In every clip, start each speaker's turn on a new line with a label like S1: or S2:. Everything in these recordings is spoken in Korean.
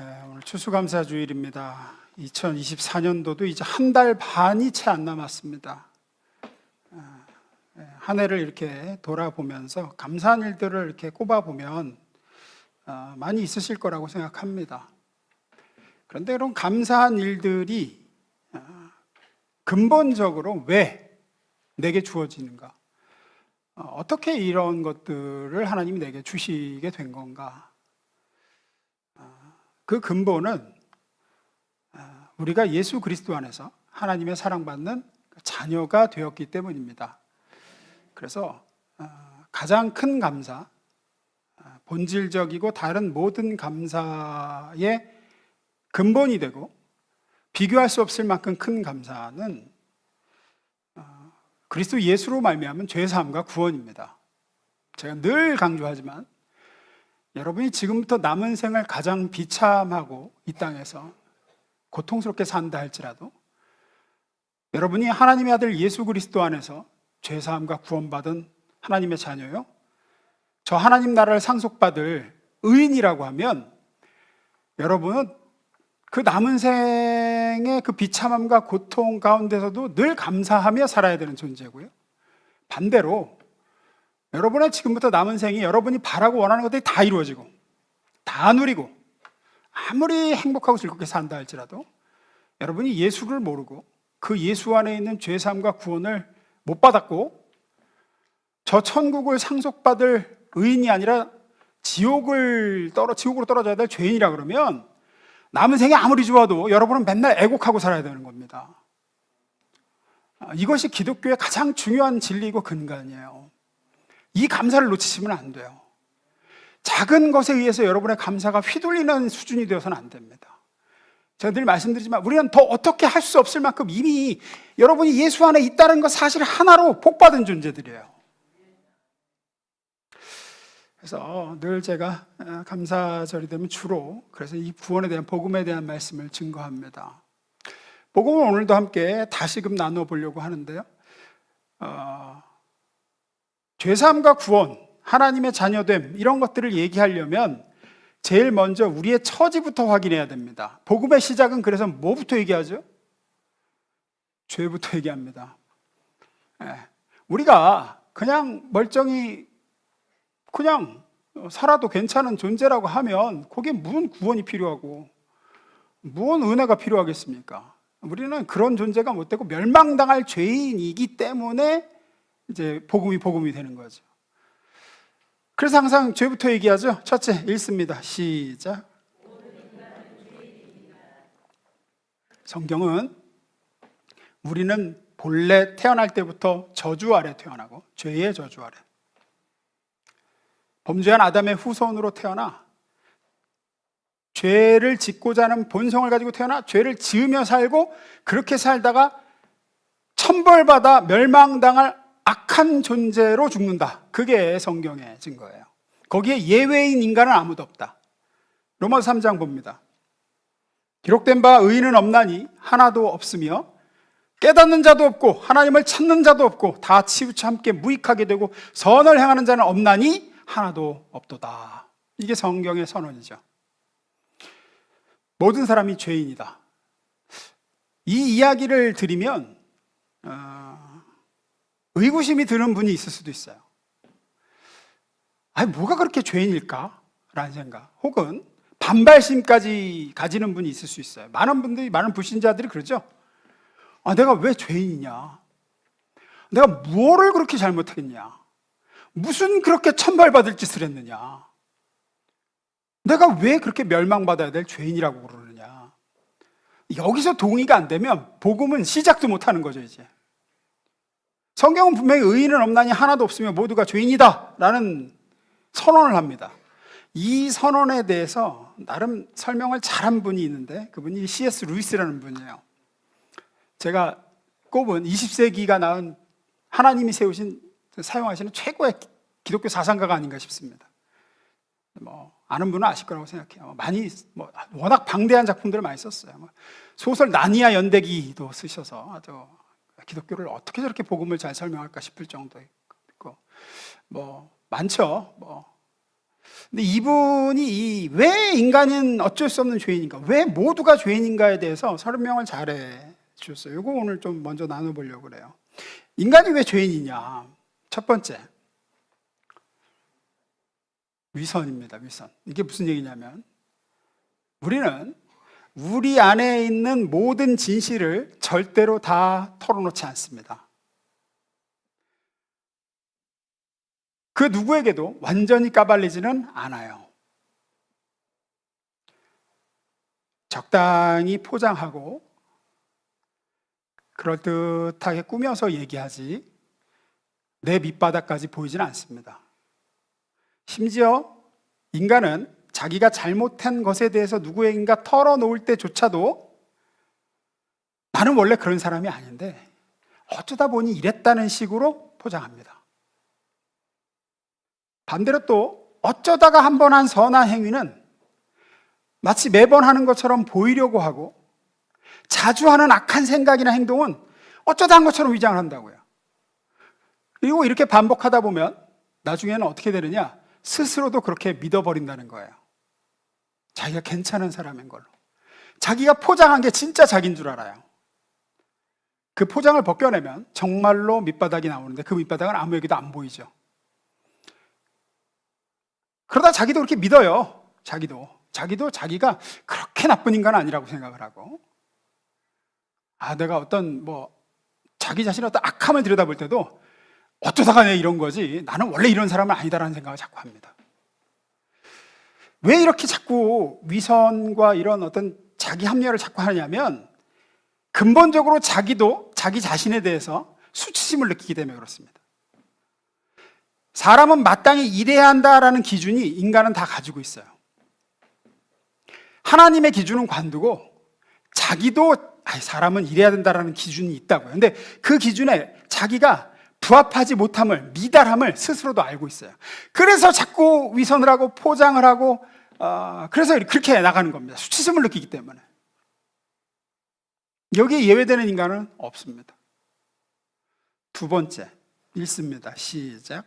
S1: 오늘 추수감사주일입니다. 2024년도도 이제 한 달 반이 채 안 남았습니다. 한 해를 이렇게 돌아보면서 감사한 일들을 이렇게 꼽아보면 많이 있으실 거라고 생각합니다. 그런데 그런 감사한 일들이 근본적으로 왜 내게 주어지는가? 어떻게 이런 것들을 하나님이 내게 주시게 된 건가? 그 근본은 우리가 예수 그리스도 안에서 하나님의 사랑받는 자녀가 되었기 때문입니다. 그래서 가장 큰 감사, 본질적이고 다른 모든 감사의 근본이 되고 비교할 수 없을 만큼 큰 감사는 그리스도 예수로 말미암은 죄사함과 구원입니다. 제가 늘 강조하지만 여러분이 지금부터 남은 생을 가장 비참하고 이 땅에서 고통스럽게 산다 할지라도 여러분이 하나님의 아들 예수 그리스도 안에서 죄사함과 구원받은 하나님의 자녀요, 저 하나님 나라를 상속받을 의인이라고 하면 여러분은 그 남은 생의 그 비참함과 고통 가운데서도 늘 감사하며 살아야 되는 존재고요, 반대로 여러분의 지금부터 남은 생이 여러분이 바라고 원하는 것들이 다 이루어지고 다 누리고 아무리 행복하고 즐겁게 산다 할지라도 여러분이 예수를 모르고 그 예수 안에 있는 죄사함과 구원을 못 받았고 저 천국을 상속받을 의인이 아니라 지옥으로 떨어져야 될 죄인이라 그러면 남은 생이 아무리 좋아도 여러분은 맨날 애곡하고 살아야 되는 겁니다. 이것이 기독교의 가장 중요한 진리이고 근간이에요. 이 감사를 놓치시면 안 돼요. 작은 것에 의해서 여러분의 감사가 휘둘리는 수준이 되어서는 안 됩니다. 제가 늘 말씀드리지만 우리는 더 어떻게 할 수 없을 만큼 이미 여러분이 예수 안에 있다는 것 사실 하나로 복받은 존재들이에요. 그래서 늘 제가 감사절이 되면 주로 그래서 이 구원에 대한 복음에 대한 말씀을 증거합니다. 복음을 오늘도 함께 다시금 나눠보려고 하는데요, 죄사함과 구원, 하나님의 자녀됨, 이런 것들을 얘기하려면 제일 먼저 우리의 처지부터 확인해야 됩니다. 복음의 시작은 그래서 뭐부터 얘기하죠? 죄부터 얘기합니다. 우리가 그냥 멀쩡히 그냥 살아도 괜찮은 존재라고 하면 거기에 무슨 구원이 필요하고 무슨 은혜가 필요하겠습니까? 우리는 그런 존재가 못 되고 멸망당할 죄인이기 때문에 이제 복음이 되는 거죠. 그래서 항상 죄부터 얘기하죠. 첫째, 읽습니다. 시작. 성경은 우리는 본래 태어날 때부터 저주 아래 태어나고 죄의 저주 아래, 범죄한 아담의 후손으로 태어나 죄를 짓고자 하는 본성을 가지고 태어나 죄를 지으며 살고 그렇게 살다가 천벌받아 멸망당할 악한 존재로 죽는다. 그게 성경의 증거예요. 거기에 예외인 인간은 아무도 없다. 로마서 3장 봅니다. 기록된 바 의인은 없나니 하나도 없으며 깨닫는 자도 없고 하나님을 찾는 자도 없고 다 치우쳐 함께 무익하게 되고 선을 행하는 자는 없나니 하나도 없도다. 이게 성경의 선언이죠. 모든 사람이 죄인이다. 이 이야기를 드리면 의구심이 드는 분이 있을 수도 있어요. 뭐가 그렇게 죄인일까? 라는 생각, 혹은 반발심까지 가지는 분이 있을 수 있어요. 많은 불신자들이 그러죠. 내가 왜 죄인이냐? 내가 무엇을 그렇게 잘못했냐? 무슨 그렇게 천벌받을 짓을 했느냐? 내가 왜 그렇게 멸망받아야 될 죄인이라고 그러느냐? 여기서 동의가 안 되면 복음은 시작도 못하는 거죠. 이제 성경은 분명히 의인은 없나니 하나도 없으며 모두가 죄인이다 라는 선언을 합니다. 이 선언에 대해서 나름 설명을 잘한 분이 있는데 그분이 C.S. 루이스라는 분이에요. 제가 꼽은 20세기가 낳은 하나님이 사용하시는 최고의 기독교 사상가가 아닌가 싶습니다. 아는 분은 아실 거라고 생각해요. 워낙 방대한 작품들을 많이 썼어요. 소설 나니아 연대기도 쓰셔서 아주 기독교를 어떻게 저렇게 복음을 잘 설명할까 싶을 정도 있고, 많죠. 근데 이분이 왜 인간은 어쩔 수 없는 죄인인가, 왜 모두가 죄인인가에 대해서 설명을 잘해 주셨어요. 이거 오늘 좀 먼저 나눠보려고 그래요. 인간이 왜 죄인이냐? 첫 번째, 위선입니다. 위선. 이게 무슨 얘기냐면, 우리는 우리 안에 있는 모든 진실을 절대로 다 털어놓지 않습니다. 그 누구에게도 완전히 까발리지는 않아요. 적당히 포장하고 그럴듯하게 꾸며서 얘기하지 내 밑바닥까지 보이지는 않습니다. 심지어 인간은 자기가 잘못한 것에 대해서 누구에게인가 털어놓을 때조차도 나는 원래 그런 사람이 아닌데 어쩌다 보니 이랬다는 식으로 포장합니다. 반대로 또 어쩌다가 한 번 한 선한 행위는 마치 매번 하는 것처럼 보이려고 하고, 자주 하는 악한 생각이나 행동은 어쩌다 한 것처럼 위장을 한다고요. 그리고 이렇게 반복하다 보면 나중에는 어떻게 되느냐, 스스로도 그렇게 믿어버린다는 거예요. 자기가 괜찮은 사람인 걸로. 자기가 포장한 게 진짜 자기인 줄 알아요. 그 포장을 벗겨내면 정말로 밑바닥이 나오는데 그 밑바닥은 아무에게도 안 보이죠. 그러다 자기도 그렇게 믿어요. 자기도 자기가 그렇게 나쁜 인간은 아니라고 생각을 하고, 내가 어떤 자기 자신의 어떤 악함을 들여다볼 때도 어쩌다가 내가 이런 거지, 나는 원래 이런 사람은 아니다라는 생각을 자꾸 합니다. 왜 이렇게 자꾸 위선과 이런 어떤 자기 합리화를 자꾸 하냐면, 근본적으로 자기도 자기 자신에 대해서 수치심을 느끼기 때문에 그렇습니다. 사람은 마땅히 이래야 한다라는 기준이 인간은 다 가지고 있어요. 하나님의 기준은 관두고 자기도 사람은 이래야 된다라는 기준이 있다고요. 근데 그 기준에 자기가 부합하지 못함을, 미달함을 스스로도 알고 있어요. 그래서 자꾸 위선을 하고 포장을 하고, 그래서 그렇게 나가는 겁니다. 수치심을 느끼기 때문에. 여기에 예외되는 인간은 없습니다. 두 번째, 읽습니다. 시작.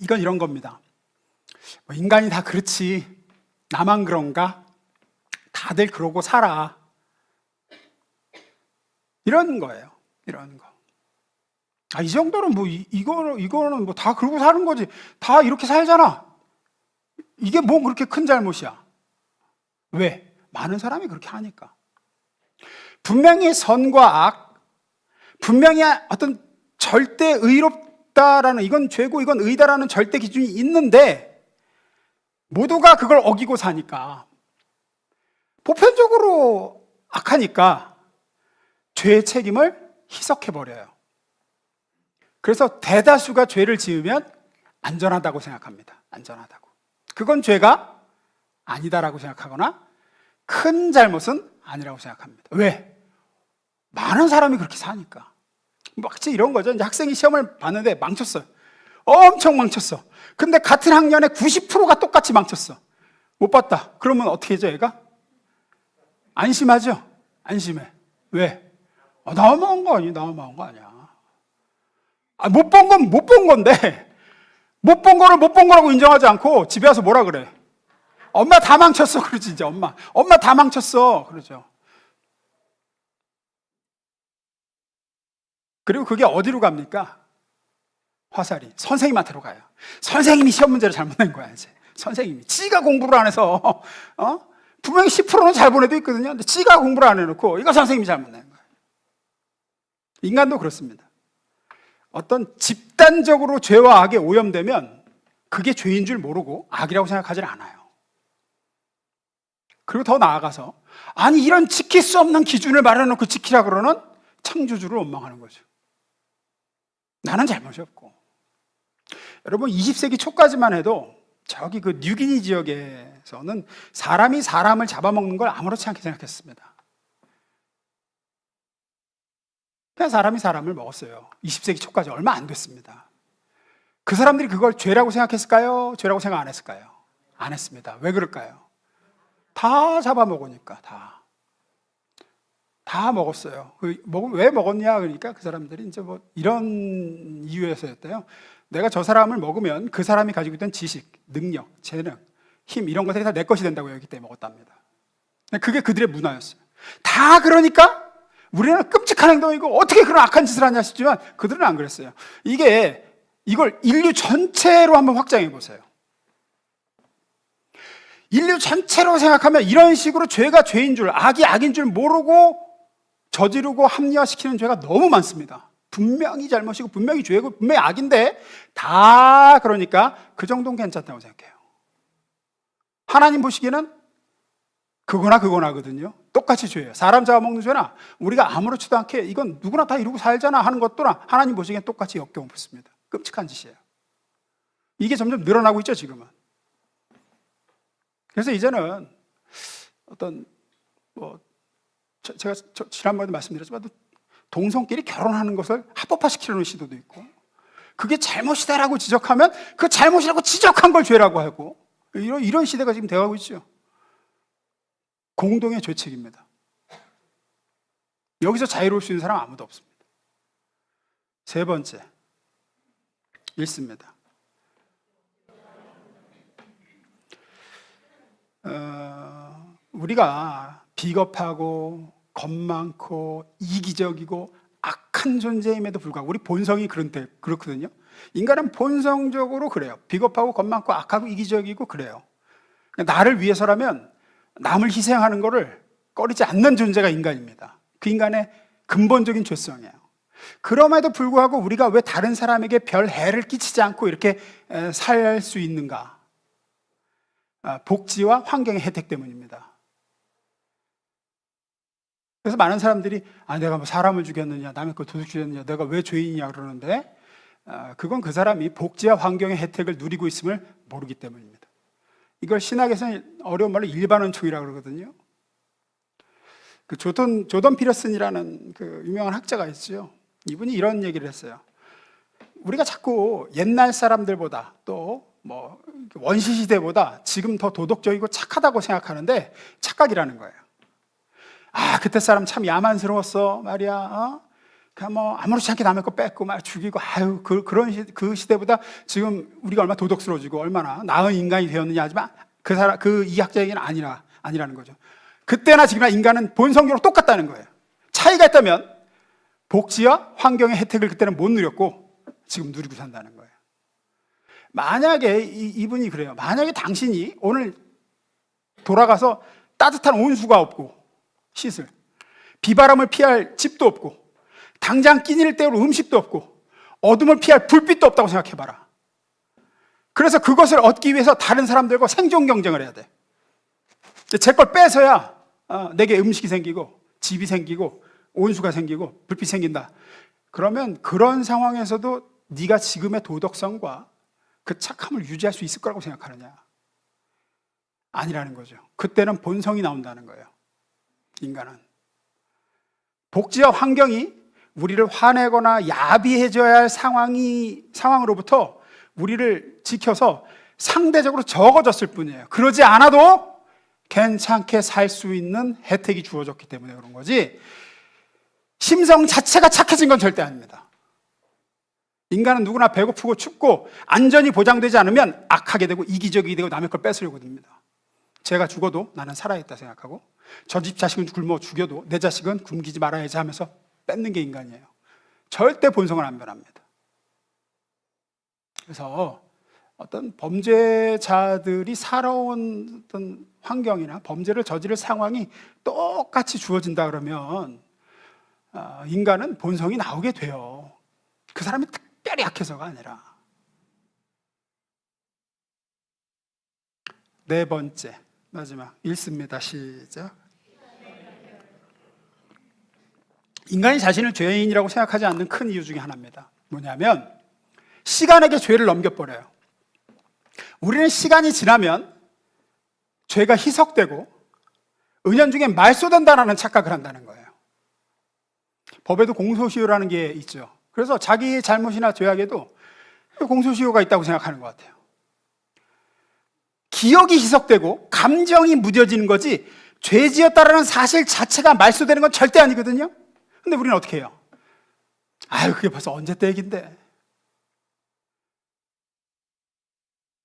S1: 이건 이런 겁니다. 인간이 다 그렇지, 나만 그런가? 다들 그러고 살아. 이런 거예요. 이런 거. 이 정도는 이거는 다 그러고 사는 거지. 다 이렇게 살잖아. 이게 뭐 그렇게 큰 잘못이야. 왜? 많은 사람이 그렇게 하니까. 분명히 선과 악, 분명히 어떤 절대 의롭다라는, 이건 죄고 이건 의다라는 절대 기준이 있는데 모두가 그걸 어기고 사니까, 보편적으로 악하니까 죄의 책임을 희석해버려요. 그래서 대다수가 죄를 지으면 안전하다고 생각합니다. 안전하다고. 그건 죄가 아니다라고 생각하거나 큰 잘못은 아니라고 생각합니다. 왜? 많은 사람이 그렇게 사니까. 마치 이런 거죠. 이제 학생이 시험을 봤는데 망쳤어요. 엄청 망쳤어. 근데 같은 학년에 90%가 똑같이 망쳤어. 못 봤다. 그러면 어떻게 해줘, 얘가? 안심하죠? 안심해. 왜? 나만 한 거 아니야. 나만 한 거 아니야. 못 본 건 못 본 건데, 못 본 거를 못 본 거라고 인정하지 않고 집에 와서 뭐라 그래? 엄마 다 망쳤어. 그러지, 이제 엄마 다 망쳤어. 그러죠. 그리고 그게 어디로 갑니까? 화살이 선생님한테로 가요. 선생님이 시험 문제를 잘못 낸 거야, 이제. 선생님이. 지가 공부를 안 해서, 분명히 10%는 잘 보내도 있거든요. 근데 지가 공부를 안 해놓고 이거 선생님이 잘못 낸 거예요. 인간도 그렇습니다. 어떤 집단적으로 죄와 악에 오염되면 그게 죄인 줄 모르고 악이라고 생각하지 않아요. 그리고 더 나아가서, 이런 지킬 수 없는 기준을 말해놓고 지키라 그러는 창조주를 원망하는 거죠. 나는 잘못이 없고. 여러분, 20세기 초까지만 해도 저기 그 뉴기니 지역에서는 사람이 사람을 잡아먹는 걸 아무렇지 않게 생각했습니다. 그냥 사람이 사람을 먹었어요. 20세기 초까지 얼마 안 됐습니다. 그 사람들이 그걸 죄라고 생각했을까요? 죄라고 생각 안 했을까요? 안 했습니다. 왜 그럴까요? 다 잡아먹으니까. 다 먹었어요. 왜 먹었냐? 그러니까 그 사람들이 이제 이런 이유에서였대요. 내가 저 사람을 먹으면 그 사람이 가지고 있던 지식, 능력, 재능, 힘 이런 것들이 다 내 것이 된다고 여기기 때문에 먹었답니다. 그게 그들의 문화였어요. 다 그러니까 우리는 끔찍한 행동이고 어떻게 그런 악한 짓을 하냐 싶지만 그들은 안 그랬어요. 이걸 인류 전체로 한번 확장해 보세요. 인류 전체로 생각하면 이런 식으로 죄가 죄인 줄, 악이 악인 줄 모르고 저지르고 합리화시키는 죄가 너무 많습니다. 분명히 잘못이고 분명히 죄고 분명히 악인데 다 그러니까 그 정도는 괜찮다고 생각해요. 하나님 보시기에는 그거나거든요. 똑같이 죄예요. 사람 잡아먹는 죄나 우리가 아무렇지도 않게 이건 누구나 다 이루고 살잖아 하는 것도나 하나님 보시기엔 똑같이 역겨움스럽습니다. 끔찍한 짓이에요. 이게 점점 늘어나고 있죠, 지금은. 그래서 이제는 제가 지난번에도 말씀드렸지만 동성끼리 결혼하는 것을 합법화시키려는 시도도 있고, 그게 잘못이다라고 지적하면 그 잘못이라고 지적한 걸 죄라고 하고, 이런 시대가 지금 되어가고 있죠. 공동의 죄책입니다. 여기서 자유로울 수 있는 사람 아무도 없습니다. 세 번째, 읽습니다. 우리가 비겁하고 겁 많고 이기적이고 악한 존재임에도 불구하고 우리 본성이 그렇거든요. 인간은 본성적으로 그래요. 비겁하고 겁 많고 악하고 이기적이고 그래요. 나를 위해서라면 남을 희생하는 것을 꺼리지 않는 존재가 인간입니다. 그 인간의 근본적인 죄성이에요. 그럼에도 불구하고 우리가 왜 다른 사람에게 별 해를 끼치지 않고 이렇게 살 수 있는가? 복지와 환경의 혜택 때문입니다. 그래서 많은 사람들이 내가 뭐 사람을 죽였느냐, 남의 걸 도둑 죽였느냐, 내가 왜 죄인이냐 그러는데 그건 그 사람이 복지와 환경의 혜택을 누리고 있음을 모르기 때문입니다. 이걸 신학에서는 어려운 말로 일반원총이라고 그러거든요. 그 조던 피터슨이라는 그 유명한 학자가 있죠. 이분이 이런 얘기를 했어요. 우리가 자꾸 옛날 사람들보다 또 뭐 원시 시대보다 지금 더 도덕적이고 착하다고 생각하는데 착각이라는 거예요. 그때 사람 참 야만스러웠어 말이야. 뭐 아무렇지 않게 남의 거 뺏고 막 죽이고 그 시대보다 지금 우리가 얼마나 도덕스러워지고 얼마나 나은 인간이 되었느냐 하지만 이 학자 얘기는 아니라는 거죠. 그때나 지금이나 인간은 본성적으로 똑같다는 거예요. 차이가 있다면 복지와 환경의 혜택을 그때는 못 누렸고 지금 누리고 산다는 거예요. 만약에 이분이 그래요. 만약에 당신이 오늘 돌아가서 따뜻한 온수가 없고 씻을, 비바람을 피할 집도 없고 당장 끼니를 때울 음식도 없고 어둠을 피할 불빛도 없다고 생각해봐라. 그래서 그것을 얻기 위해서 다른 사람들과 생존 경쟁을 해야 돼. 제 걸 뺏어야 내게 음식이 생기고 집이 생기고 온수가 생기고 불빛이 생긴다. 그러면 그런 상황에서도 네가 지금의 도덕성과 그 착함을 유지할 수 있을 거라고 생각하느냐? 아니라는 거죠. 그때는 본성이 나온다는 거예요. 인간은 복지와 환경이 우리를 화내거나 야비해져야 할 상황으로부터 우리를 지켜서 상대적으로 적어졌을 뿐이에요. 그러지 않아도 괜찮게 살 수 있는 혜택이 주어졌기 때문에 그런 거지, 심성 자체가 착해진 건 절대 아닙니다. 인간은 누구나 배고프고 춥고 안전이 보장되지 않으면 악하게 되고 이기적이 되고 남의 걸 뺏으려고 듭니다. 제가 죽어도 나는 살아있다 생각하고 저 집 자식은 굶어 죽여도 내 자식은 굶기지 말아야지 하면서 뺏는 게 인간이에요. 절대 본성은 안 변합니다. 그래서 어떤 범죄자들이 살아온 어떤 환경이나 범죄를 저지를 상황이 똑같이 주어진다 그러면 인간은 본성이 나오게 돼요. 그 사람이 특별히 약해서가 아니라. 네 번째, 마지막 읽습니다. 시작. 인간이 자신을 죄인이라고 생각하지 않는 큰 이유 중에 하나입니다. 뭐냐면 시간에게 죄를 넘겨버려요. 우리는 시간이 지나면 죄가 희석되고 은연중에 말소된다는 착각을 한다는 거예요. 법에도 공소시효라는 게 있죠. 그래서 자기의 잘못이나 죄악에도 공소시효가 있다고 생각하는 것 같아요. 기억이 희석되고 감정이 무뎌지는 거지 죄 지었다라는 사실 자체가 말소되는 건 절대 아니거든요. 근데 우리는 어떻게 해요? 그게 벌써 언제 때 얘긴데.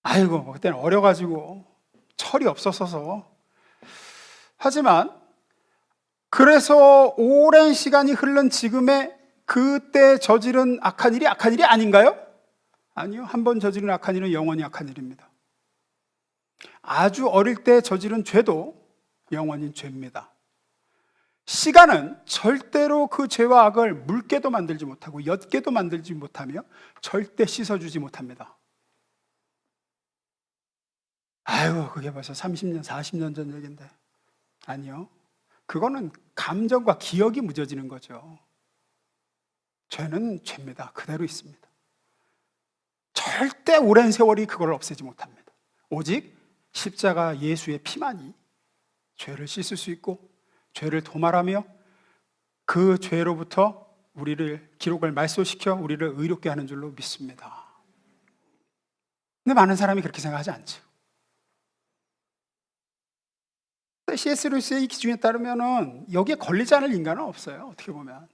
S1: 아이고, 그때는 어려가지고 철이 없었어서. 하지만 그래서 오랜 시간이 흐른 지금의 그때 저지른 악한 일이 악한 일이 아닌가요? 아니요. 한 번 저지른 악한 일은 영원히 악한 일입니다. 아주 어릴 때 저지른 죄도 영원히 죄입니다. 시간은 절대로 그 죄와 악을 묽게도 만들지 못하고 옅게도 만들지 못하며 절대 씻어주지 못합니다. 아이고, 그게 벌써 30년, 40년 전 얘기인데. 아니요. 그거는 감정과 기억이 묻어지는 거죠. 죄는 죄입니다. 그대로 있습니다. 절대 오랜 세월이 그걸 없애지 못합니다. 오직 십자가 예수의 피만이 죄를 씻을 수 있고 죄를 도말하며 그 죄로부터 우리를 기록을 말소시켜 우리를 의롭게 하는 줄로 믿습니다. 근데 많은 사람이 그렇게 생각하지 않죠. C.S. 루이스의 이 기준에 따르면 여기에 걸리지 않을 인간은 없어요. 어떻게 보면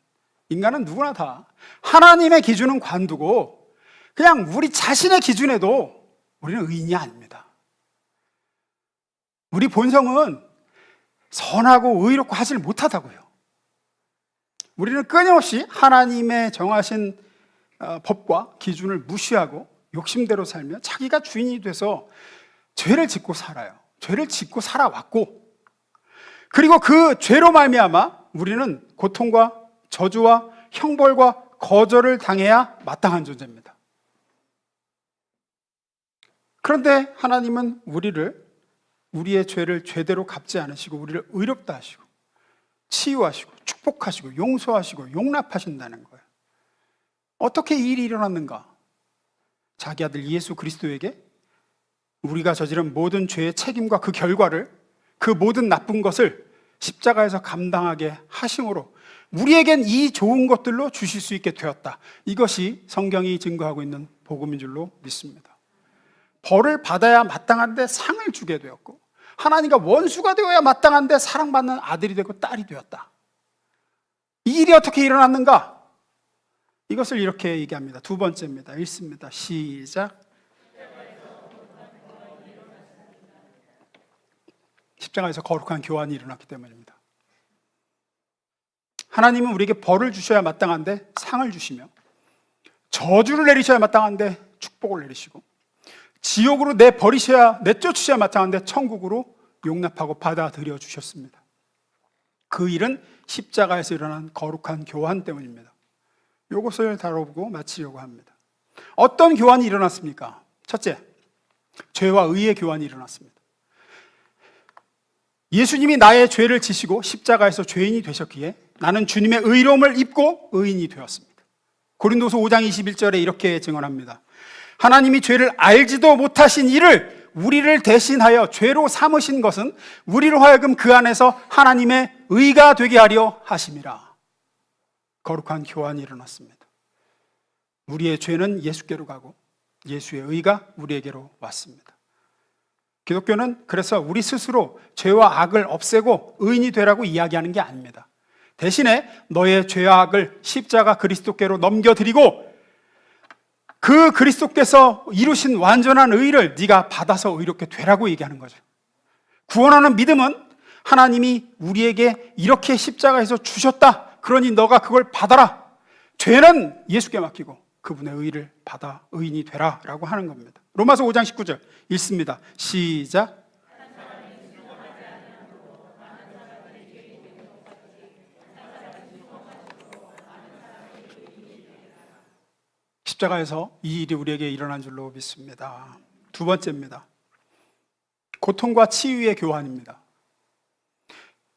S1: 인간은 누구나 다 하나님의 기준은 관두고 그냥 우리 자신의 기준에도 우리는 의인이 아닙니다. 우리 본성은 선하고 의롭고 하질 못하다고요. 우리는 끊임없이 하나님의 정하신 법과 기준을 무시하고 욕심대로 살며 자기가 주인이 돼서 죄를 짓고 살아요. 죄를 짓고 살아왔고, 그리고 그 죄로 말미암아 우리는 고통과 저주와 형벌과 거절을 당해야 마땅한 존재입니다. 그런데 하나님은 우리의 죄를 죄대로 갚지 않으시고 우리를 의롭다 하시고 치유하시고 축복하시고 용서하시고 용납하신다는 거예요. 어떻게 이 일이 일어났는가? 자기 아들 예수 그리스도에게 우리가 저지른 모든 죄의 책임과 그 결과를, 그 모든 나쁜 것을 십자가에서 감당하게 하심으로 우리에겐 이 좋은 것들로 주실 수 있게 되었다. 이것이 성경이 증거하고 있는 복음인 줄로 믿습니다. 벌을 받아야 마땅한데 상을 주게 되었고, 하나님과 원수가 되어야 마땅한데 사랑받는 아들이 되고 딸이 되었다. 이 일이 어떻게 일어났는가? 이것을 이렇게 얘기합니다. 두 번째입니다. 읽습니다. 시작. 십자가에서 거룩한 교환이 일어났기 때문입니다. 하나님은 우리에게 벌을 주셔야 마땅한데 상을 주시며, 저주를 내리셔야 마땅한데 축복을 내리시고, 지옥으로 내쫓으셔야 마땅한데 천국으로 용납하고 받아들여 주셨습니다. 그 일은 십자가에서 일어난 거룩한 교환 때문입니다. 이것을 다뤄보고 마치려고 합니다. 어떤 교환이 일어났습니까? 첫째, 죄와 의의 교환이 일어났습니다. 예수님이 나의 죄를 지시고 십자가에서 죄인이 되셨기에 나는 주님의 의로움을 입고 의인이 되었습니다. 고린도서 5장 21절에 이렇게 증언합니다. 하나님이 죄를 알지도 못하신 이를 우리를 대신하여 죄로 삼으신 것은 우리로 하여금 그 안에서 하나님의 의가 되게 하려 하심이라. 거룩한 교환이 일어났습니다. 우리의 죄는 예수께로 가고 예수의 의가 우리에게로 왔습니다. 기독교는 그래서 우리 스스로 죄와 악을 없애고 의인이 되라고 이야기하는 게 아닙니다. 대신에 너의 죄와 악을 십자가 그리스도께로 넘겨드리고 그 그리스도께서 이루신 완전한 의를 네가 받아서 의롭게 되라고 얘기하는 거죠. 구원하는 믿음은 하나님이 우리에게 이렇게 십자가에서 주셨다. 그러니 너가 그걸 받아라. 죄는 예수께 맡기고 그분의 의를 받아 의인이 되라 라고 하는 겁니다. 로마서 5장 19절 읽습니다. 시작. 십자가에서 이 일이 우리에게 일어난 줄로 믿습니다. 두 번째입니다. 고통과 치유의 교환입니다.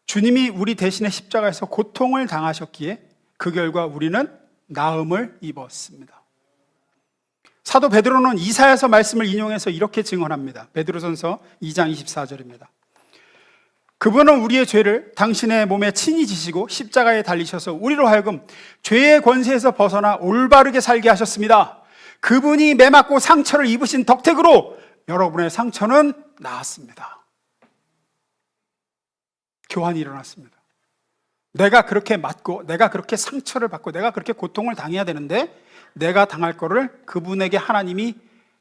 S1: 주님이 우리 대신에 십자가에서 고통을 당하셨기에 그 결과 우리는 나음을 입었습니다. 사도 베드로는 이사야서 말씀을 인용해서 이렇게 증언합니다. 베드로전서 2장 24절입니다. 그분은 우리의 죄를 당신의 몸에 친히 지시고 십자가에 달리셔서 우리로 하여금 죄의 권세에서 벗어나 올바르게 살게 하셨습니다. 그분이 매맞고 상처를 입으신 덕택으로 여러분의 상처는 나았습니다. 교환이 일어났습니다. 내가 그렇게 맞고 내가 그렇게 상처를 받고 내가 그렇게 고통을 당해야 되는데 내가 당할 거를 그분에게 하나님이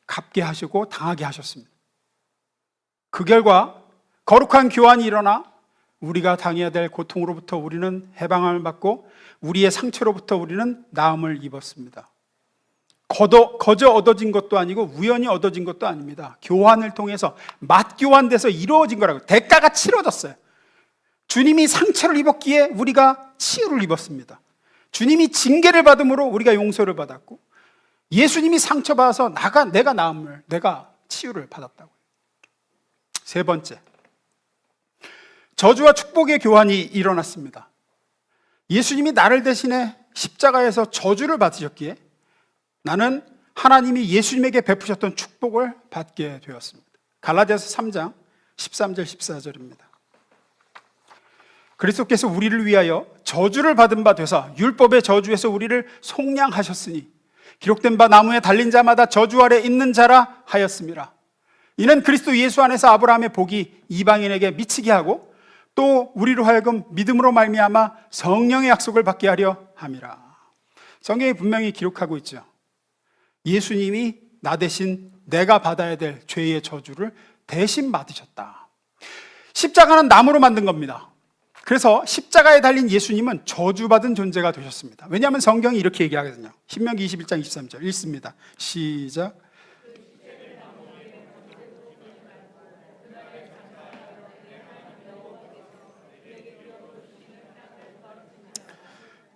S1: 갚게 하시고 당하게 하셨습니다. 그 결과 거룩한 교환이 일어나 우리가 당해야 될 고통으로부터 우리는 해방함을 받고 우리의 상처로부터 우리는 나음을 입었습니다. 거저 얻어진 것도 아니고 우연히 얻어진 것도 아닙니다. 교환을 통해서 맞교환돼서 이루어진 거라고. 대가가 치러졌어요. 주님이 상처를 입었기에 우리가 치유를 입었습니다. 주님이 징계를 받음으로 우리가 용서를 받았고, 예수님이 상처받아서 내가 나음을, 내가 치유를 받았다고요. 세 번째, 저주와 축복의 교환이 일어났습니다. 예수님이 나를 대신해 십자가에서 저주를 받으셨기에 나는 하나님이 예수님에게 베푸셨던 축복을 받게 되었습니다. 갈라디아서 3장 13절 14절입니다. 그리스도께서 우리를 위하여 저주를 받은 바 되사 율법의 저주에서 우리를 속량하셨으니 기록된 바 나무에 달린 자마다 저주 아래 있는 자라 하였습니다. 이는 그리스도 예수 안에서 아브라함의 복이 이방인에게 미치게 하고 또 우리로 하여금 믿음으로 말미암아 성령의 약속을 받게 하려 함이라. 성경이 분명히 기록하고 있죠. 예수님이 나 대신 내가 받아야 될 죄의 저주를 대신 받으셨다. 십자가는 나무로 만든 겁니다. 그래서 십자가에 달린 예수님은 저주받은 존재가 되셨습니다. 왜냐하면 성경이 이렇게 얘기하거든요. 신명기 21장 23절 읽습니다. 시작.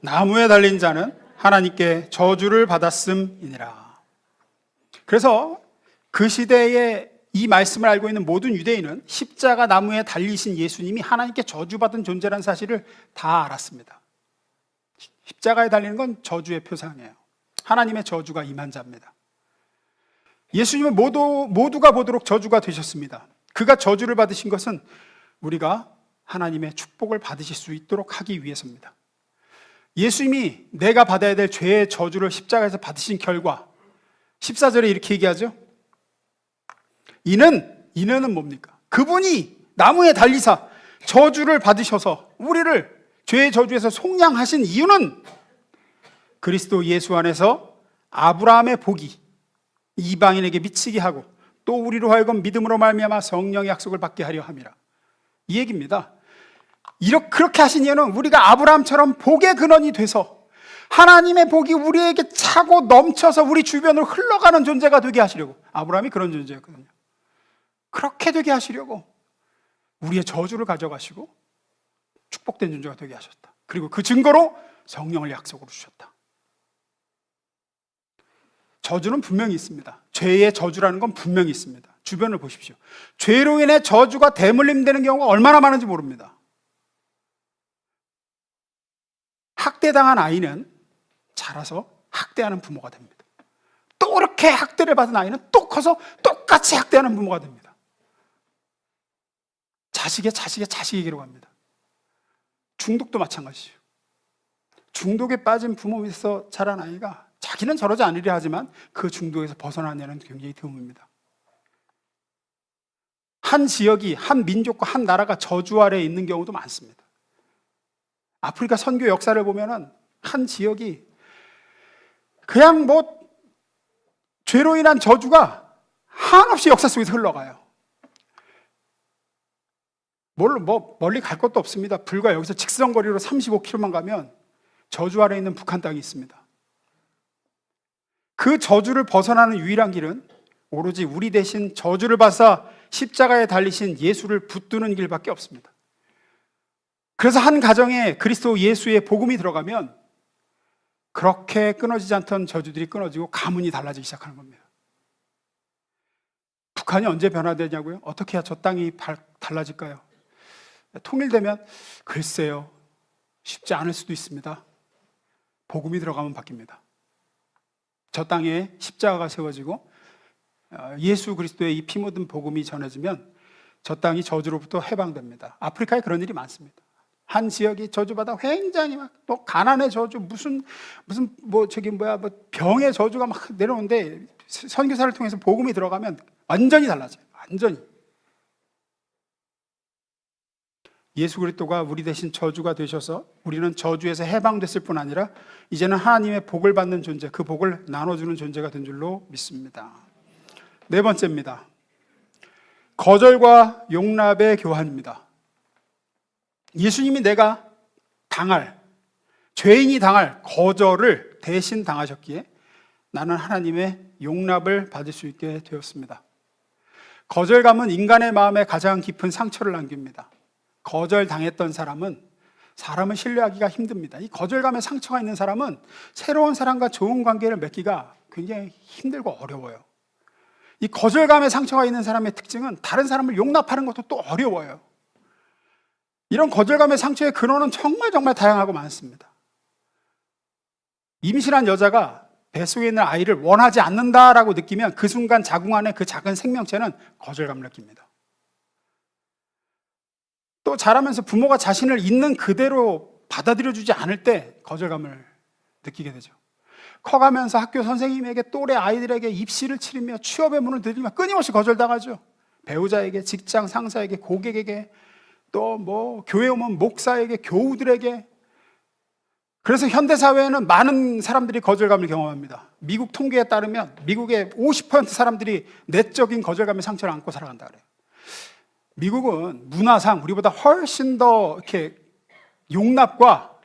S1: 나무에 달린 자는 하나님께 저주를 받았음이니라. 그래서 그 시대에 이 말씀을 알고 있는 모든 유대인은 십자가 나무에 달리신 예수님이 하나님께 저주받은 존재라는 사실을 다 알았습니다. 십자가에 달리는 건 저주의 표상이에요. 하나님의 저주가 임한 자입니다. 예수님은 모두가 보도록 저주가 되셨습니다. 그가 저주를 받으신 것은 우리가 하나님의 축복을 받으실 수 있도록 하기 위해서입니다. 예수님이 내가 받아야 될 죄의 저주를 십자가에서 받으신 결과 14절에 이렇게 얘기하죠. 이는 뭡니까? 그분이 나무에 달리사 저주를 받으셔서 우리를 죄의 저주에서 속량하신 이유는 그리스도 예수 안에서 아브라함의 복이 이방인에게 미치게 하고 또 우리로 하여금 믿음으로 말미암아 성령의 약속을 받게 하려 함이라. 이 얘기입니다. 그렇게 하신 이유는 우리가 아브라함처럼 복의 근원이 돼서 하나님의 복이 우리에게 차고 넘쳐서 우리 주변으로 흘러가는 존재가 되게 하시려고. 아브라함이 그런 존재였거든요. 그렇게 되게 하시려고 우리의 저주를 가져가시고 축복된 존재가 되게 하셨다. 그리고 그 증거로 성령을 약속으로 주셨다. 저주는 분명히 있습니다. 죄의 저주라는 건 분명히 있습니다. 주변을 보십시오. 죄로 인해 저주가 대물림되는 경우가 얼마나 많은지 모릅니다. 학대당한 아이는 자라서 학대하는 부모가 됩니다. 또 그렇게 학대를 받은 아이는 또 커서 똑같이 학대하는 부모가 됩니다. 자식에게로 갑니다. 중독도 마찬가지죠. 중독에 빠진 부모 밑에서 자란 아이가 자기는 저러지 않으려 하지만 그 중독에서 벗어나냐는 굉장히 드뭅니다. 한 지역이, 한 민족과 한 나라가 저주 아래에 있는 경우도 많습니다. 아프리카 선교 역사를 보면은 한 지역이 그냥 죄로 인한 저주가 한없이 역사 속에서 흘러가요. 멀리 갈 것도 없습니다. 불과 여기서 직선거리로 35km만 가면 저주 아래에 있는 북한 땅이 있습니다. 그 저주를 벗어나는 유일한 길은 오로지 우리 대신 저주를 받아 십자가에 달리신 예수를 붙드는 길밖에 없습니다. 그래서 한 가정에 그리스도 예수의 복음이 들어가면 그렇게 끊어지지 않던 저주들이 끊어지고 가문이 달라지기 시작하는 겁니다. 북한이 언제 변화되냐고요? 어떻게 해야 저 땅이 달라질까요? 통일되면 글쎄요, 쉽지 않을 수도 있습니다. 복음이 들어가면 바뀝니다. 저 땅에 십자가가 세워지고 예수 그리스도의 이 피 묻은 복음이 전해지면 저 땅이 저주로부터 해방됩니다. 아프리카에 그런 일이 많습니다. 한 지역이 저주받아 굉장히 또 가난의 저주, 병의 저주가 막 내려오는데 선교사를 통해서 복음이 들어가면 완전히 달라져요. 완전히. 예수 그리스도가 우리 대신 저주가 되셔서 우리는 저주에서 해방됐을 뿐 아니라 이제는 하나님의 복을 받는 존재, 그 복을 나눠주는 존재가 된 줄로 믿습니다. 네 번째입니다. 거절과 용납의 교환입니다. 예수님이 내가 죄인이 당할 거절을 대신 당하셨기에 나는 하나님의 용납을 받을 수 있게 되었습니다. 거절감은 인간의 마음에 가장 깊은 상처를 남깁니다. 거절당했던 사람은 신뢰하기가 힘듭니다. 이 거절감에 상처가 있는 사람은 새로운 사람과 좋은 관계를 맺기가 굉장히 힘들고 어려워요. 이 거절감에 상처가 있는 사람의 특징은 다른 사람을 용납하는 것도 또 어려워요. 이런 거절감의 상처의 근원은 정말 다양하고 많습니다. 임신한 여자가 뱃속에 있는 아이를 원하지 않는다라고 느끼면 그 순간 자궁 안에 그 작은 생명체는 거절감을 느낍니다. 또 자라면서 부모가 자신을 있는 그대로 받아들여주지 않을 때 거절감을 느끼게 되죠. 커가면서 학교 선생님에게 또래 아이들에게 입시를 치르며 취업의 문을 들이며 끊임없이 거절당하죠. 배우자에게, 직장 상사에게, 고객에게, 또 교회 오면 목사에게, 교우들에게. 그래서 현대사회에는 많은 사람들이 거절감을 경험합니다. 미국 통계에 따르면 미국의 50% 사람들이 내적인 거절감의 상처를 안고 살아간다 그래요. 미국은 문화상 우리보다 훨씬 더 이렇게 용납과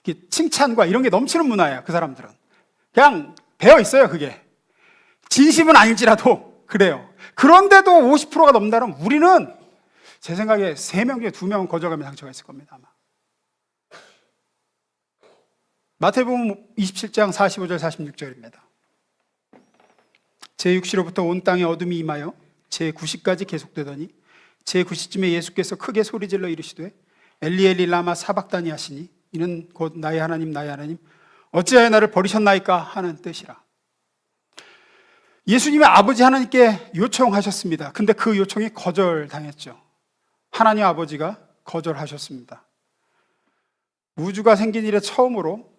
S1: 이렇게 칭찬과 이런 게 넘치는 문화예요. 그 사람들은 그냥 배어 있어요. 그게 진심은 아닐지라도 그래요. 그런데도 50%가 넘는다면 우리는 제 생각에 3명 중에 2명은 거절감의 상처가 있을 겁니다. 아마. 마태복음 27장 45절 46절입니다. 제6시로부터 온 땅에 어둠이 임하여 제9시까지 계속되더니 제9시쯤에 예수께서 크게 소리질러 이르시되 엘리 엘리 라마 사박다니 하시니 이는 곧 나의 하나님 어찌하여 나를 버리셨나이까 하는 뜻이라. 예수님의 아버지 하나님께 요청하셨습니다. 근데 그 요청이 거절당했죠. 하나님 아버지가 거절하셨습니다. 우주가 생긴 이래 처음으로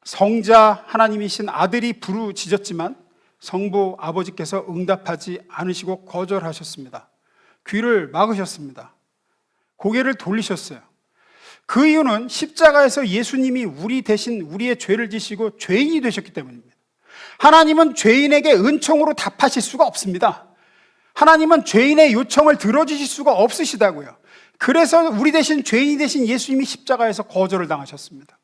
S1: 성자 하나님이신 아들이 부르짖었지만 성부 아버지께서 응답하지 않으시고 거절하셨습니다. 귀를 막으셨습니다. 고개를 돌리셨어요. 그 이유는 십자가에서 예수님이 우리 대신 우리의 죄를 지시고 죄인이 되셨기 때문입니다. 하나님은 죄인에게 은총으로 답하실 수가 없습니다. 하나님은 죄인의 요청을 들어주실 수가 없으시다고요. 그래서 우리 대신 죄인이 되신 예수님이 십자가에서 거절을 당하셨습니다.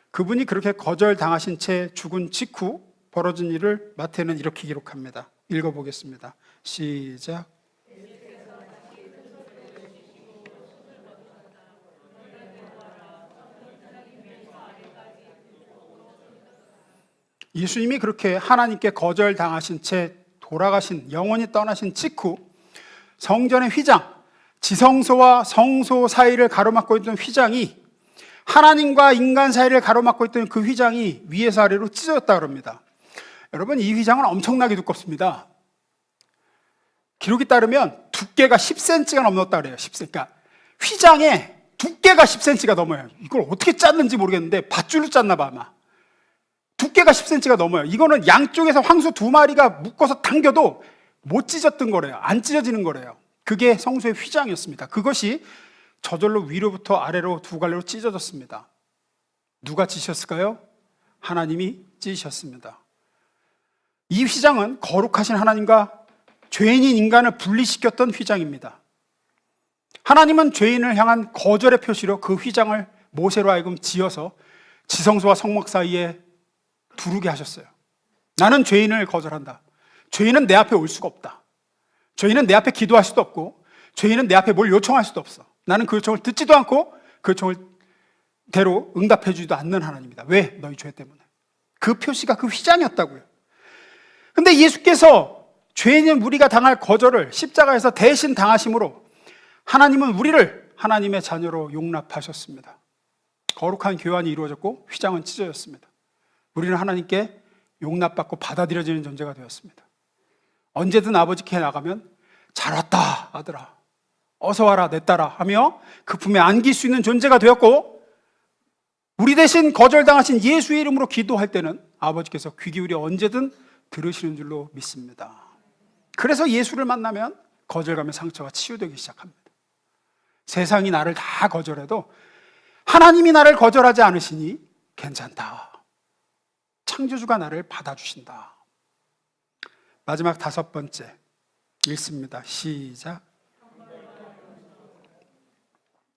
S1: 그분이 그렇게 거절당하신 채 죽은 직후 벌어진 일을 마태는 이렇게 기록합니다. 읽어보겠습니다. 시작. 예수님이 그렇게 하나님께 거절당하신 채 돌아가신, 영원히 떠나신 직후 성전의 휘장, 지성소와 성소 사이를 가로막고 있던 휘장이, 하나님과 인간 사이를 가로막고 있던 그 휘장이 위에서 아래로 찢어졌다고 합니다. 여러분, 이 휘장은 엄청나게 두껍습니다. 기록에 따르면 두께가 10cm가 넘었다고 그래요. 10cm. 그러니까 휘장에 두께가 10cm가 넘어요. 이걸 어떻게 짰는지 모르겠는데 밧줄로 짰나 봐 아마. 두께가 10cm가 넘어요. 이거는 양쪽에서 황소 2마리가 묶어서 당겨도 못 찢었던 거래요. 안 찢어지는 거래요. 그게 성소의 휘장이었습니다. 그것이 저절로 위로부터 아래로 두 갈래로 찢어졌습니다. 누가 찢으셨을까요? 하나님이 찢으셨습니다. 이 휘장은 거룩하신 하나님과 죄인인 인간을 분리시켰던 휘장입니다. 하나님은 죄인을 향한 거절의 표시로 그 휘장을 모세로 하여금 지어서 지성소와 성막 사이에 두르게 하셨어요. 나는 죄인을 거절한다. 죄인은 내 앞에 올 수가 없다. 죄인은 내 앞에 기도할 수도 없고, 죄인은 내 앞에 뭘 요청할 수도 없어. 나는 그 요청을 듣지도 않고 그 요청을 대로 응답해 주지도 않는 하나님이다. 왜? 너희 죄 때문에. 그 표시가 그 휘장이었다고요. 근데 예수께서 죄인인 우리가 당할 거절을 십자가에서 대신 당하심으로 하나님은 우리를 하나님의 자녀로 용납하셨습니다. 거룩한 교환이 이루어졌고 휘장은 찢어졌습니다. 우리는 하나님께 용납받고 받아들여지는 존재가 되었습니다. 언제든 아버지께 나가면 잘 왔다 아들아, 어서 와라 내 딸아 하며 그 품에 안길 수 있는 존재가 되었고, 우리 대신 거절당하신 예수의 이름으로 기도할 때는 아버지께서 귀 기울여 언제든 들으시는 줄로 믿습니다. 그래서 예수를 만나면 거절감의 상처가 치유되기 시작합니다. 세상이 나를 다 거절해도 하나님이 나를 거절하지 않으시니 괜찮다. 창조주가 나를 받아주신다. 마지막 5번째 읽습니다. 시작.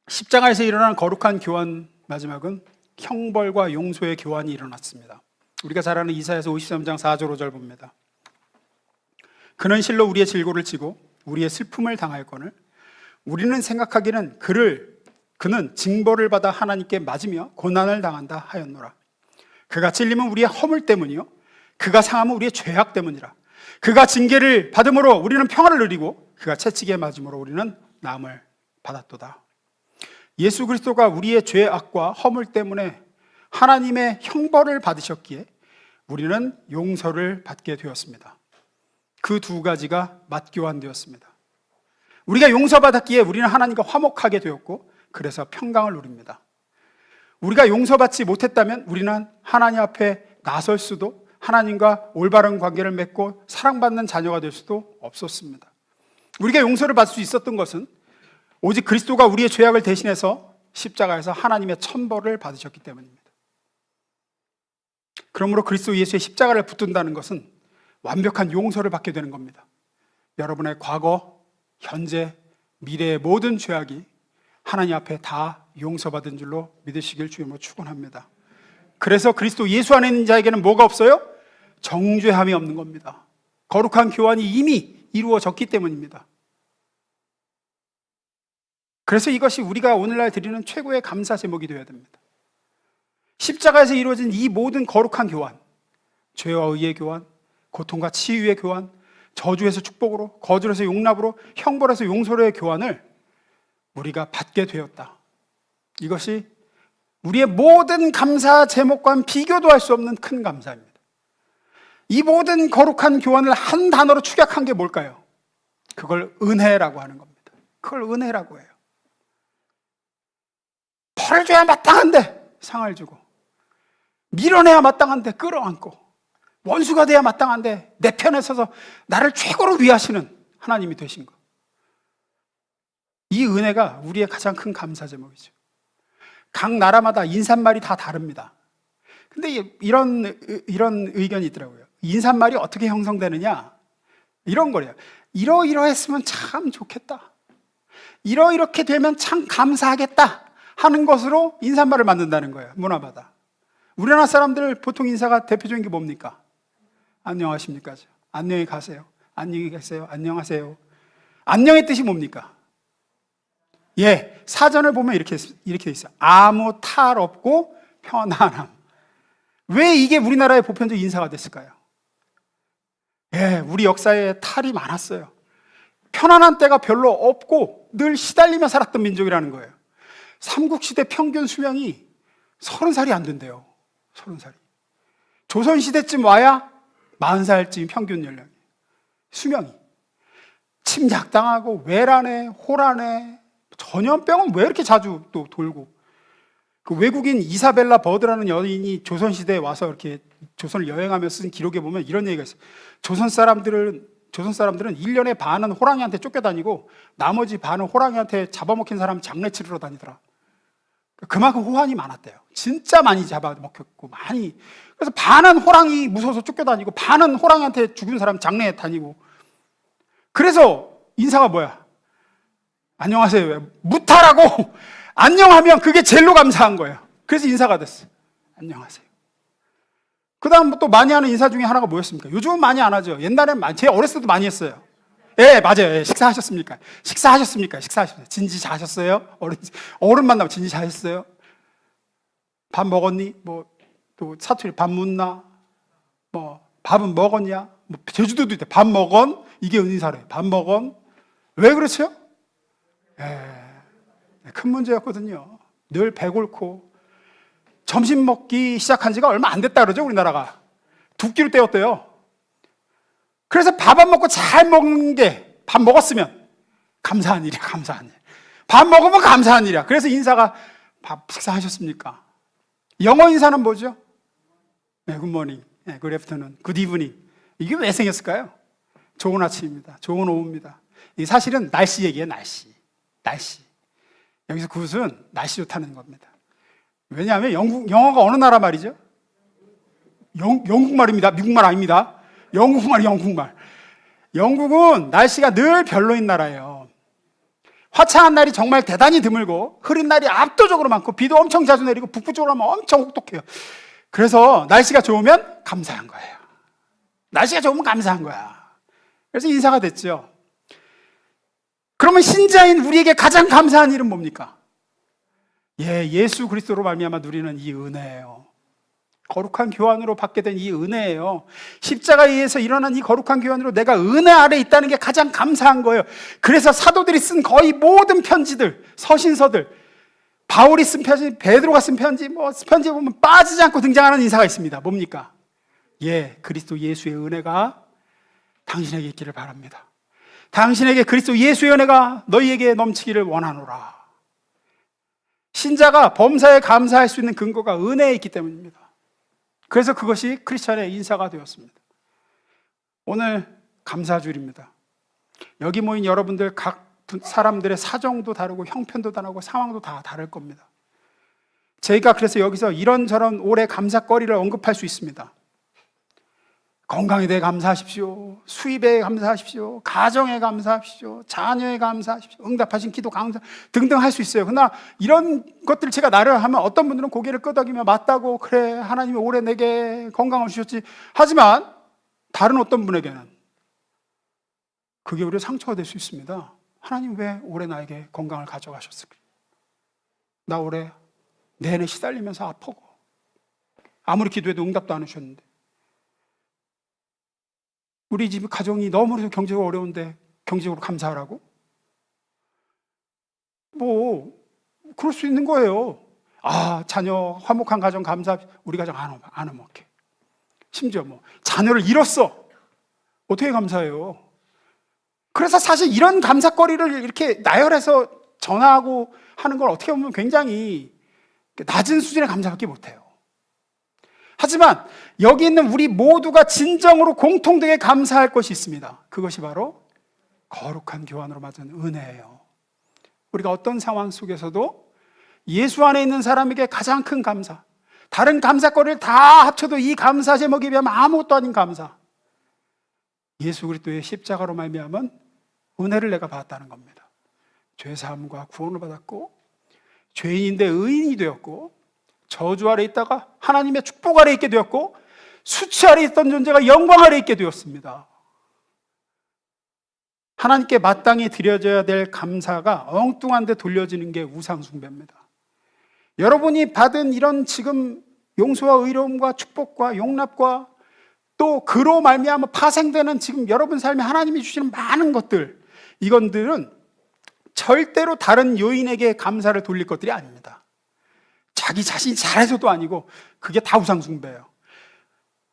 S1: 십자가에서 일어난 거룩한 교환, 마지막은 형벌과 용서의 교환이 일어났습니다. 우리가 잘 아는 이사야서 53장 4절 5절 봅니다. 그는 실로 우리의 질고를 지고 우리의 슬픔을 당하였거늘 우리는 생각하기는 그는 징벌을 받아 하나님께 맞으며 고난을 당한다 하였노라. 그가 찔림은 우리의 허물 때문이요 그가 상함은 우리의 죄악 때문이라. 그가 징계를 받음으로 우리는 평화를 누리고 그가 채찍에 맞음으로 우리는 나음을 받았도다. 예수 그리스도가 우리의 죄악과 허물 때문에 하나님의 형벌을 받으셨기에 우리는 용서를 받게 되었습니다. 그 두 가지가 맞교환되었습니다. 우리가 용서받았기에 우리는 하나님과 화목하게 되었고 그래서 평강을 누립니다. 우리가 용서받지 못했다면 우리는 하나님 앞에 나설 수도 하나님과 올바른 관계를 맺고 사랑받는 자녀가 될 수도 없었습니다. 우리가 용서를 받을 수 있었던 것은 오직 그리스도가 우리의 죄악을 대신해서 십자가에서 하나님의 천벌을 받으셨기 때문입니다. 그러므로 그리스도 예수의 십자가를 붙든다는 것은 완벽한 용서를 받게 되는 겁니다. 여러분의 과거, 현재, 미래의 모든 죄악이 하나님 앞에 다 용서받은 줄로 믿으시길 주님으로 축원합니다. 그래서 그리스도 예수 안에 있는 자에게는 뭐가 없어요? 정죄함이 없는 겁니다. 거룩한 교환이 이미 이루어졌기 때문입니다. 그래서 이것이 우리가 오늘날 드리는 최고의 감사 제목이 되어야 됩니다. 십자가에서 이루어진 이 모든 거룩한 교환, 죄와 의의 교환, 고통과 치유의 교환, 저주에서 축복으로, 거절에서 용납으로, 형벌에서 용서로의 교환을 우리가 받게 되었다. 이것이 우리의 모든 감사 제목과는 비교도 할 수 없는 큰 감사입니다. 이 모든 거룩한 교환을 한 단어로 축약한 게 뭘까요? 그걸 은혜라고 하는 겁니다. 그걸 은혜라고 해요. 벌을 줘야 마땅한데 상을 주고, 밀어내야 마땅한데 끌어안고, 원수가 돼야 마땅한데 내 편에 서서 나를 최고로 위하시는 하나님이 되신 것. 이 은혜가 우리의 가장 큰 감사 제목이죠. 각 나라마다 인사말이 다 다릅니다. 근데 이런 의견이 있더라고요. 인사말이 어떻게 형성되느냐? 이런 거래요. 이러이러했으면 참 좋겠다. 이렇게 되면 참 감사하겠다 하는 것으로 인사말을 만든다는 거예요. 문화마다. 우리나라 사람들 보통 인사가 대표적인 게 뭡니까? 안녕하십니까? 안녕히 가세요. 안녕히 계세요. 안녕하세요. 안녕의 뜻이 뭡니까? 예, 사전을 보면 이렇게 돼 있어요. 아무 탈 없고 편안함. 왜 이게 우리나라의 보편적 인사가 됐을까요? 예, 우리 역사에 탈이 많았어요. 편안한 때가 별로 없고 늘 시달리며 살았던 민족이라는 거예요. 삼국시대 평균 수명이 30살이 안 된대요. 30살이. 조선시대쯤 와야 40살쯤 평균 연령이. 수명이. 침략당하고 외란에, 호란에, 전염병은 왜 이렇게 자주 또 돌고. 그 외국인 이사벨라 버드라는 여인이 조선시대에 와서 이렇게 조선을 여행하면서 쓴 기록에 보면 이런 얘기가 있어요. 조선 사람들은 1년에 반은 호랑이한테 쫓겨다니고 나머지 반은 호랑이한테 잡아먹힌 사람 장례 치르러 다니더라. 그만큼 호환이 많았대요. 진짜 많이 잡아먹혔고 많이. 그래서 반은 호랑이 무서워서 쫓겨다니고 반은 호랑이한테 죽은 사람 장례에 다니고. 그래서 인사가 뭐야? 안녕하세요. 무탈하고 안녕하면 그게 제일로 감사한 거예요. 그래서 인사가 됐어요. 안녕하세요. 그 다음 또 많이 하는 인사 중에 하나가 뭐였습니까? 요즘은 많이 안 하죠. 옛날엔 제 어렸을 때도 많이 했어요. 예, 맞아요. 예, 식사하셨습니까? 식사하셨습니까? 진지 자셨어요? 어른 만나면 진지 자셨어요? 밥 먹었니? 또 사투리 밥 묻나? 밥은 먹었냐? 제주도도 있대. 밥 먹언? 이게 인사래. 밥 먹언? 왜 그렇죠? 큰 문제였거든요. 늘 배골고 점심 먹기 시작한 지가 얼마 안 됐다 그러죠. 우리나라가 2끼로 때웠대요. 그래서 밥 안 먹고 잘 먹는 게, 밥 먹었으면 감사한 일이야. 감사한 일. 밥 먹으면 감사한 일이야. 그래서 인사가 밥 식사하셨습니까? 영어 인사는 뭐죠? 굿모닝, 굿 애프터눈, 굿 이브닝. 이게 왜 생겼을까요? 좋은 아침입니다. 좋은 오후입니다. 이 사실은 날씨 얘기예요. 날씨. 여기서 굿은 날씨 좋다는 겁니다. 왜냐하면 영어가 어느 나라 말이죠? 영국 말입니다. 미국 말 아닙니다. 영국말. 영국은 날씨가 늘 별로인 나라예요. 화창한 날이 정말 대단히 드물고 흐린 날이 압도적으로 많고 비도 엄청 자주 내리고 북부 쪽으로 하면 엄청 혹독해요. 그래서 날씨가 좋으면 감사한 거예요. 날씨가 좋으면 감사한 거야. 그래서 인사가 됐죠. 그러면 신자인 우리에게 가장 감사한 일은 뭡니까? 예수 그리스도로 말미암아 누리는 이 은혜예요. 거룩한 교환으로 받게 된 이 은혜예요. 십자가에 의해서 일어난 이 거룩한 교환으로 내가 은혜 아래 있다는 게 가장 감사한 거예요. 그래서 사도들이 쓴 거의 모든 편지들, 서신서들, 바울이 쓴 편지, 베드로가 쓴 편지, 편지에 보면 빠지지 않고 등장하는 인사가 있습니다. 뭡니까? 그리스도 예수의 은혜가 당신에게 있기를 바랍니다. 당신에게 그리스도 예수의 은혜가 너희에게 넘치기를 원하노라. 신자가 범사에 감사할 수 있는 근거가 은혜에 있기 때문입니다. 그래서 그것이 크리스찬의 인사가 되었습니다. 오늘 감사주일입니다. 여기 모인 여러분들 각 사람들의 사정도 다르고 형편도 다르고 상황도 다 다를 겁니다. 저희가 그래서 여기서 이런저런 올해 감사거리를 언급할 수 있습니다. 건강에 대해 감사하십시오. 수입에 감사하십시오. 가정에 감사하십시오. 자녀에 감사하십시오. 응답하신 기도 감사 등등 할 수 있어요. 그러나 이런 것들 제가 나를 하면 어떤 분들은 고개를 끄덕이며 맞다고 그래 하나님이 올해 내게 건강을 주셨지 하지만 다른 어떤 분에게는 그게 오히려 상처가 될 수 있습니다. 하나님 왜 올해 나에게 건강을 가져가셨을까? 나 올해 내내 시달리면서 아프고 아무리 기도해도 응답도 안 하셨는데 우리 집 가정이 너무나도 경제가 어려운데 경제적으로 감사하라고? 그럴 수 있는 거예요. 자녀 화목한 가정 감사, 우리 가정 안 화목해. 심지어 자녀를 잃었어. 어떻게 감사해요? 그래서 사실 이런 감사거리를 이렇게 나열해서 전하고 하는 걸 어떻게 보면 굉장히 낮은 수준의 감사밖에 못해요. 하지만 여기 있는 우리 모두가 진정으로 공통되게 감사할 것이 있습니다. 그것이 바로 거룩한 교환으로 맞은 은혜예요. 우리가 어떤 상황 속에서도 예수 안에 있는 사람에게 가장 큰 감사, 다른 감사거리를 다 합쳐도 이 감사 제목에 비하면 아무것도 아닌 감사, 예수 그리스도의 십자가로 말미암은 은혜를 내가 받았다는 겁니다. 죄사함과 구원을 받았고 죄인인데 의인이 되었고 저주 아래 있다가 하나님의 축복 아래 있게 되었고 수치 아래 있던 존재가 영광 아래 있게 되었습니다. 하나님께 마땅히 드려져야 될 감사가 엉뚱한 데 돌려지는 게 우상숭배입니다. 여러분이 받은 이런 지금 용서와 의로움과 축복과 용납과 또 그로 말미암아 파생되는 지금 여러분 삶에 하나님이 주시는 많은 것들, 이것들은 절대로 다른 요인에게 감사를 돌릴 것들이 아닙니다. 자기 자신이 잘해서도 아니고 그게 다 우상숭배예요.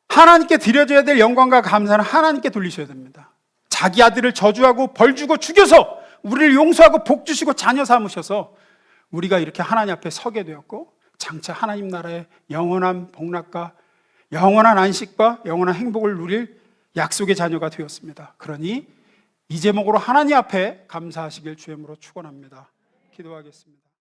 S1: 하나님께 드려져야 될 영광과 감사는 하나님께 돌리셔야 됩니다. 자기 아들을 저주하고 벌 주고 죽여서 우리를 용서하고 복 주시고 자녀 삼으셔서 우리가 이렇게 하나님 앞에 서게 되었고 장차 하나님 나라의 영원한 복락과 영원한 안식과 영원한 행복을 누릴 약속의 자녀가 되었습니다. 그러니 이 제목으로 하나님 앞에 감사하시길 주님으로 축원합니다. 기도하겠습니다.